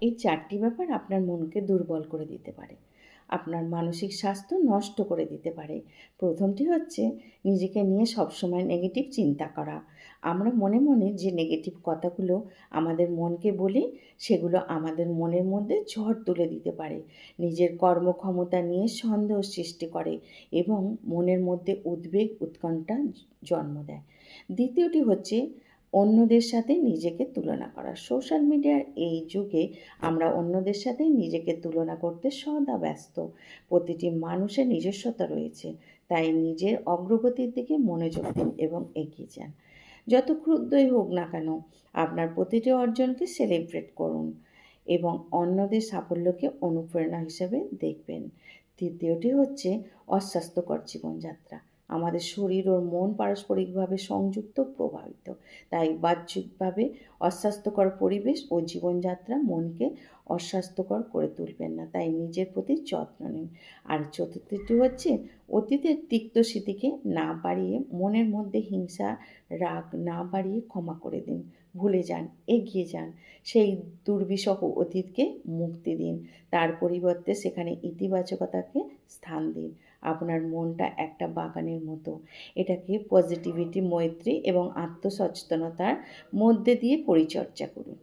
এই 4টি ব্যাপার আপনার মনকে দুর্বল করে দিতে পারে। আপনার মানসিক স্বাস্থ্য নষ্ট করে দিতে পারে। ১টি হচ্ছে নিজেকে নিয়ে সবসময় নেগেটিভ চিন্তা করা। আমরা মনে, মনে যে নেগেটিভ কথাগুলো আমাদের মনকে বলি, সেগুলো আমাদের মনের মধ্যে ঝড় তুলে দিতে পারে। নিজের কর্মক্ষমতা নিয়ে সন্দেহ সৃষ্টি করে এবং মনের মধ্যে উদ্বেগ, উৎকণ্ঠা জন্ম দেয়। ২য়টি হচ্ছে অন্যদের সাথে নিজেকে তুলনা করা। সোশ্যাল মিডিয়ার এই যুগে আমরা অন্যদের সাথে নিজেকে তুলনা করতে সদা ব্যস্ত। প্রতিটি মানুষের নিজস্বতা রয়েছে। তাই নিজের অগ্রগতির দিকে মনোযোগ দিন এবং এগিয়ে যান। যত ক্ষুদ্রই হোক না কেন, আপনার প্রতিটি অর্জনকে সেলিব্রেট করুন এবং অন্যদের সাফল্যকে অনুপ্রেরণা হিসেবে দেখবেন। ৩য়টি হচ্ছে অস্বাস্থ্যকর জীবনযাত্রা। আমাদের শরীর ও মন পারস্পরিকভাবে সংযুক্ত, প্রভাবিত। তাই বাহ্যিকভাবে অস্বাস্থ্যকর পরিবেশ ও জীবনযাত্রা মনকে অস্বাস্থ্যকর করে তুলবেন না। তাই নিজের প্রতি যত্ন নিন। আর ৪র্থটি হচ্ছে অতীতের তিক্ত স্মৃতিকে না বাড়িয়ে, মনের মধ্যে হিংসা, রাগ না বাড়িয়ে ক্ষমা করে দিন। ভুলে যান, এগিয়ে যান। সেই দুর্বিষহ অতীতকে মুক্তি দিন। তার পরিবর্তে সেখানে ইতিবাচকতাকে স্থান দিন। আপনার মনটা একটা বাগানের মতো। এটাকে পজিটিভিটি, মৈত্রী এবং আত্মসচেতনতার মধ্যে দিয়ে পরিচর্যা করুন।